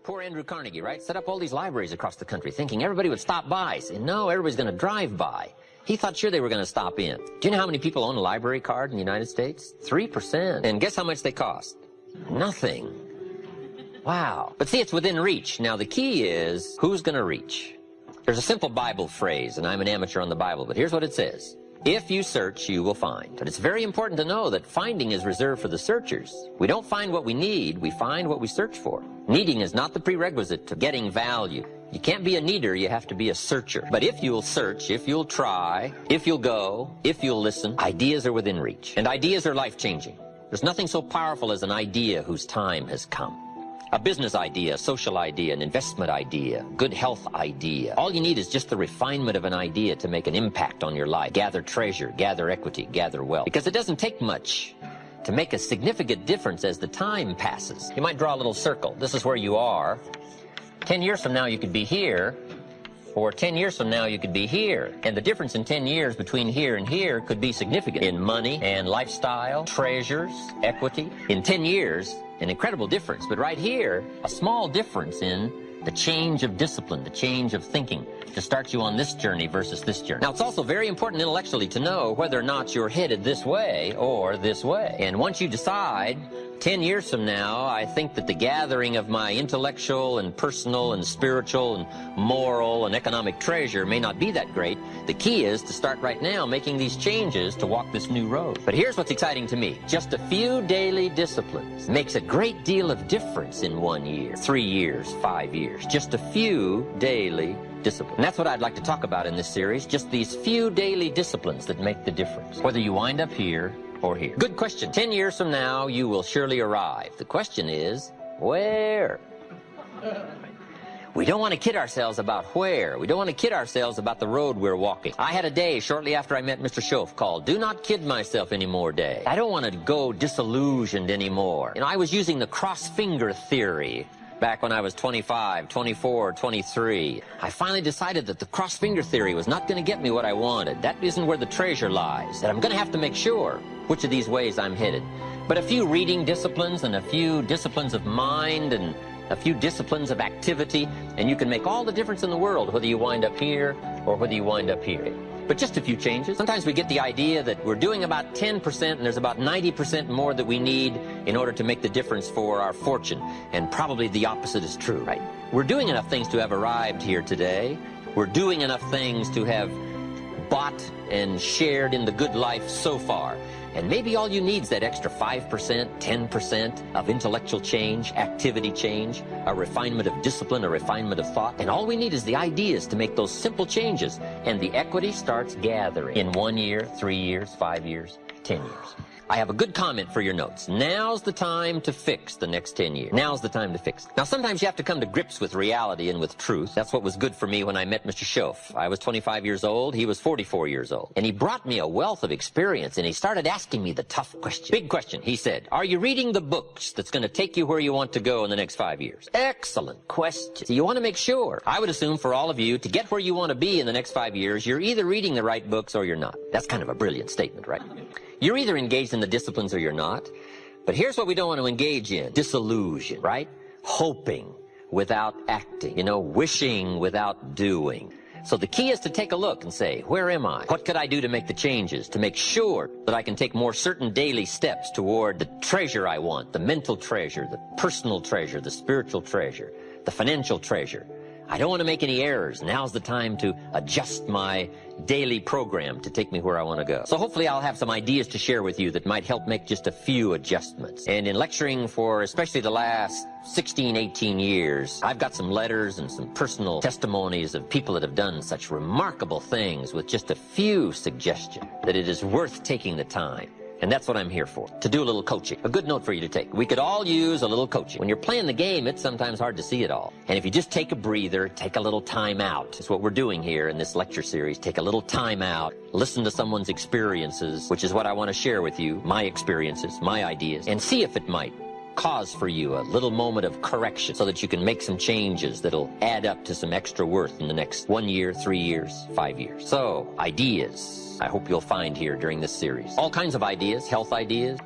Poor Andrew Carnegie, right? Set up all these libraries across the country thinking everybody would stop by. Saying, no, everybody's going to drive by. He thought sure they were going to stop in. Do you know how many people own a library card in the United States? 3%. And guess how much they cost? Nothing. Wow. But see, it's within reach. Now, the key is, who's going to reach? There's a simple Bible phrase, and I'm an amateur on the Bible, but here's what it says. If you search, you will find. And it's very important to know that finding is reserved for the searchers. We don't find what we need, we find what we search for. Needing is not the prerequisite to getting value. You can't be a needer, you have to be a searcher. But if you'll search, if you'll try, if you'll go, if you'll listen, ideas are within reach. And ideas are life-changing. There's nothing so powerful as an idea whose time has come. A business idea, a social idea, an investment idea, good health idea. All you need is just the refinement of an idea to make an impact on your life. Gather treasure, gather equity, gather wealth. Because it doesn't take much to make a significant difference as the time passes. You might draw a little circle. This is where you are. 10 years from now you could be here, or 10 years from now you could be here. And the difference in 10 years between here and here could be significant in money and lifestyle, treasures, equity. In 10 years, an incredible difference, but right here, a small difference in the change of discipline, the change of thinking to start you on this journey versus this journey. Now, it's also very important intellectually to know whether or not you're headed this way or this way. And once you decide, 10 years from now, I think that the gathering of my intellectual and personal and spiritual and moral and economic treasure may not be that great. The key is to start right now making these changes to walk this new road. But here's what's exciting to me. Just a few daily disciplines makes a great deal of difference in 1 year, 3 years, 5 years. Just a few daily disciplines. And that's what I'd like to talk about in this series, just these few daily disciplines that make the difference, whether you wind up here or here. Good question. 10 years from now, you will surely arrive. The question is, where? We don't want to kid ourselves about where. We don't want to kid ourselves about the road we're walking. I had a day shortly after I met Mr. Schoaf called Do Not Kid Myself Anymore Day. I don't want to go disillusioned anymore. You know, I was using the cross-finger theory back when I was 25, 24, 23. I finally decided that the cross-finger theory was not going to get me what I wanted. That isn't where the treasure lies. That I'm going to have to make sure which of these ways I'm headed. But a few reading disciplines and a few disciplines of mind and a few disciplines of activity, and you can make all the difference in the world whether you wind up here or whether you wind up here. But just a few changes. Sometimes we get the idea that we're doing about 10% and there's about 90% more that we need in order to make the difference for our fortune. And probably the opposite is true, right? We're doing enough things to have arrived here today. We're doing enough things to have bought and shared in the good life so far. And maybe all you need is that extra 5%, 10% of intellectual change, activity change, a refinement of discipline, a refinement of thought. And all we need is the ideas to make those simple changes. And the equity starts gathering in 1 year, 3 years, 5 years, 10 years. I have a good comment for your notes. Now's the time to fix the next 10 years. Now's the time to fix. Now, sometimes you have to come to grips with reality and with truth. That's what was good for me when I met Mr. Schoaf. I was 25 years old. He was 44 years old. And he brought me a wealth of experience, and he started asking me the tough question. Big question. He said, are you reading the books that's going to take you where you want to go in the next 5 years? Excellent question. So you want to make sure. I would assume for all of you, to get where you want to be in the next 5 years, you're either reading the right books or you're not. That's kind of a brilliant statement, right? You're either engaged in the disciplines or you're not. But here's what we don't want to engage in. Disillusion, right? Hoping without acting. You know, wishing without doing. So the key is to take a look and say, where am I? What could I do to make the changes, to make sure that I can take more certain daily steps toward the treasure I want, the mental treasure, the personal treasure, the spiritual treasure, the financial treasure. I don't want to make any errors. Now's the time to adjust my daily program to take me where I want to go. So hopefully I'll have some ideas to share with you that might help make just a few adjustments. And in lecturing for especially the last 16, 18 years, I've got some letters and some personal testimonies of people that have done such remarkable things with just a few suggestions that it is worth taking the time. And that's what I'm here for, to do a little coaching. A good note for you to take. We could all use a little coaching. When you're playing the game, it's sometimes hard to see it all. And if you just take a breather, take a little time out. That's what we're doing here in this lecture series. Take a little time out, listen to someone's experiences, which is what I want to share with you, my experiences, my ideas, and see if it might cause for you a little moment of correction so that you can make some changes that'll add up to some extra worth in the next 1 year, 3 years, 5 years. So, ideas. I hope you'll find here during this series. All kinds of ideas, health ideas,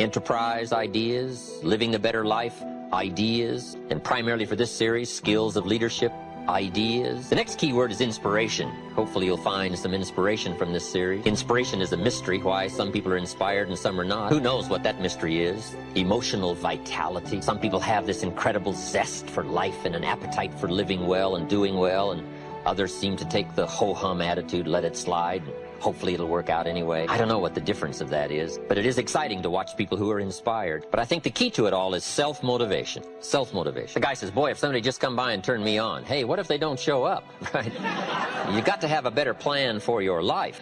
enterprise ideas, living a better life, ideas, and primarily for this series, skills of leadership, ideas. The next key word is inspiration. Hopefully you'll find some inspiration from this series. Inspiration is a mystery, why some people are inspired and some are not. Who knows what that mystery is? Emotional vitality. Some people have this incredible zest for life and an appetite for living well and doing well, and others seem to take the ho-hum attitude, let it slide. Hopefully it'll work out anyway. I don't know what the difference of that is, but it is exciting to watch people who are inspired. But I think the key to it all is self-motivation. Self-motivation. The guy says, boy, if somebody just come by and turn me on, hey, what if they don't show up, right? You got to have a better plan for your life.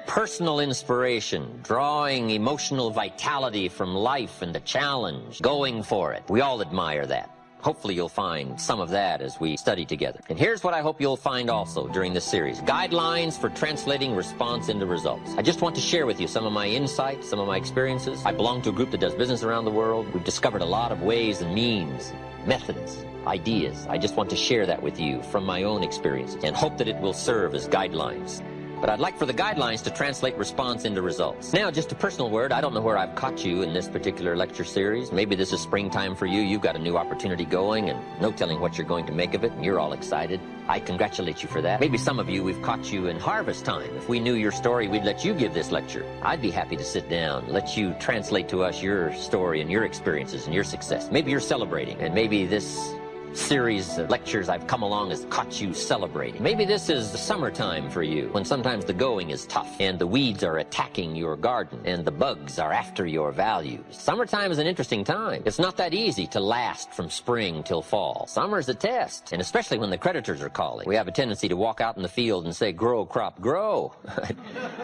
Personal inspiration, drawing emotional vitality from life and the challenge, going for it. We all admire that. Hopefully you'll find some of that as we study together. And here's what I hope you'll find also during this series. Guidelines for translating response into results. I just want to share with you some of my insights, some of my experiences. I belong to a group that does business around the world. We've discovered a lot of ways and means, methods, ideas. I just want to share that with you from my own experiences and hope that it will serve as guidelines. But I'd like for the guidelines to translate response into results. Now, just a personal word. I don't know where I've caught you in this particular lecture series. Maybe this is springtime for you. You've got a new opportunity going and no telling what you're going to make of it, and you're all excited. I congratulate you for that. Maybe some of you, we've caught you in harvest time. If we knew your story, we'd let you give this lecture. I'd be happy to sit down, let you translate to us your story and your experiences and your success. Maybe you're celebrating, and maybe this series of lectures I've come along has caught you celebrating. Maybe this is the summertime for you, when sometimes the going is tough and the weeds are attacking your garden and the bugs are after your values. Summertime is an interesting time. It's not that easy to last from spring till fall. Summer's a test, and especially when the creditors are calling. We have a tendency to walk out in the field and say, grow, crop, grow.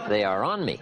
They are on me.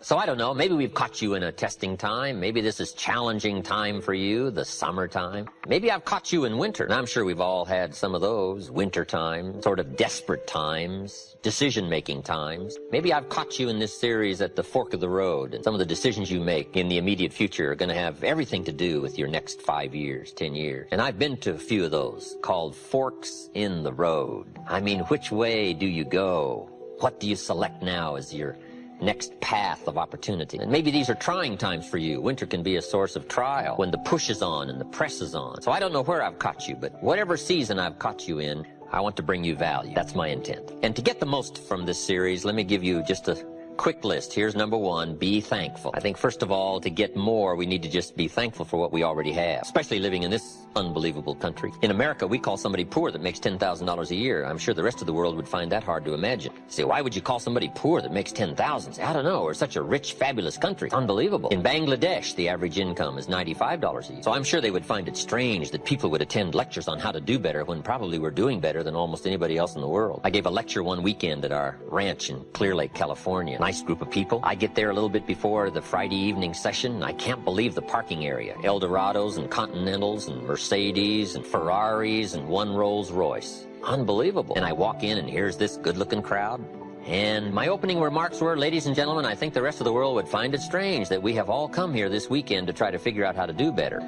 So I don't know, maybe we've caught you in a testing time. Maybe this is challenging time for you, the summertime. Maybe I've caught you in winter, and I'm sure we've all had some of those, winter time, sort of desperate times, decision-making times. Maybe I've caught you in this series at the fork of the road, and some of the decisions you make in the immediate future are going to have everything to do with your next 5 years, 10 years. And I've been to a few of those, called forks in the road. I mean, which way do you go? What do you select now as your next path of opportunity? And maybe these are trying times for you. Winter can be a source of trial when the push is on and the press is on. So I don't know where I've caught you, but whatever season I've caught you in, I want to bring you value. That's my intent. And to get the most from this series, let me give you just a quick list. Here's number one, be thankful. I think first of all, to get more, we need to just be thankful for what we already have, especially living in this unbelievable country. In America, we call somebody poor that makes $10,000 a year. I'm sure the rest of the world would find that hard to imagine. Say, why would you call somebody poor that makes $10,000? I don't know. We're such a rich, fabulous country. It's unbelievable. In Bangladesh, the average income is $95 a year. So I'm sure they would find it strange that people would attend lectures on how to do better when probably we're doing better than almost anybody else in the world. I gave a lecture one weekend at our ranch in Clear Lake, California. Nice group of people. I get there a little bit before the Friday evening session. I can't believe the parking area. Eldorados and Continentals and Mercedes and Ferraris and one Rolls Royce. Unbelievable. And I walk in and here's this good-looking crowd. And my opening remarks were, ladies and gentlemen, I think the rest of the world would find it strange that we have all come here this weekend to try to figure out how to do better.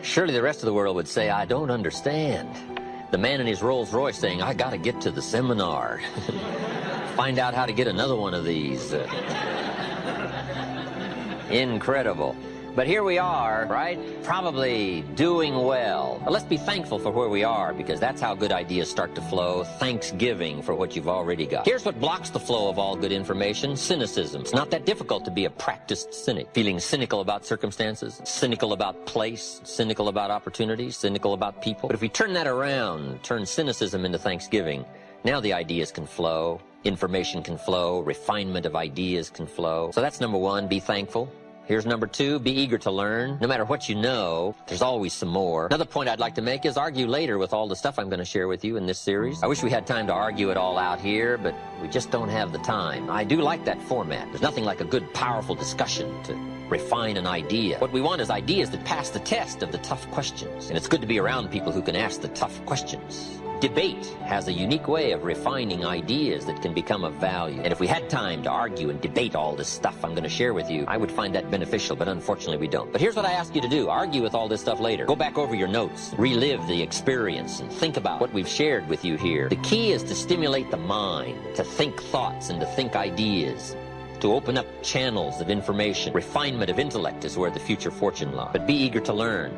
Surely the rest of the world would say, I don't understand. The man in his Rolls Royce saying, I gotta get to the seminar. Find out how to get another one of these. Incredible. But here we are, right? Probably doing well. But let's be thankful for where we are, because that's how good ideas start to flow. Thanksgiving for what you've already got. Here's what blocks the flow of all good information: cynicism. It's not that difficult to be a practiced cynic. Feeling cynical about circumstances, cynical about place, cynical about opportunities, cynical about people. But if we turn that around, turn cynicism into thanksgiving, now the ideas can flow, information can flow, refinement of ideas can flow. So that's number one, be thankful. Here's number two, be eager to learn. No matter what you know, there's always some more. Another point I'd like to make is argue later with all the stuff I'm going to share with you in this series. I wish we had time to argue it all out here, but we just don't have the time. I do like that format. There's nothing like a good, powerful discussion to refine an idea. What we want is ideas that pass the test of the tough questions. And it's good to be around people who can ask the tough questions. Debate has a unique way of refining ideas that can become of value. And if we had time to argue and debate all this stuff I'm going to share with you, I would find that beneficial, but unfortunately we don't. But here's what I ask you to do. Argue with all this stuff later. Go back over your notes, relive the experience, and think about what we've shared with you here. The key is to stimulate the mind, to think thoughts and to think ideas, to open up channels of information. Refinement of intellect is where the future fortune lies. But be eager to learn.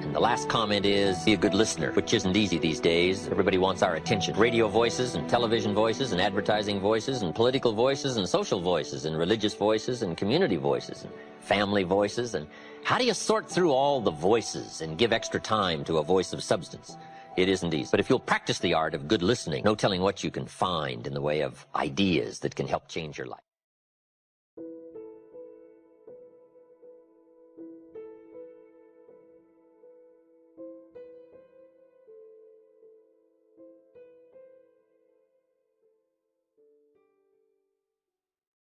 And the last comment is, be a good listener, which isn't easy these days. Everybody wants our attention. Radio voices and television voices and advertising voices and political voices and social voices and religious voices and community voices and family voices. And how do you sort through all the voices and give extra time to a voice of substance? It isn't easy. But if you'll practice the art of good listening, no telling what you can find in the way of ideas that can help change your life.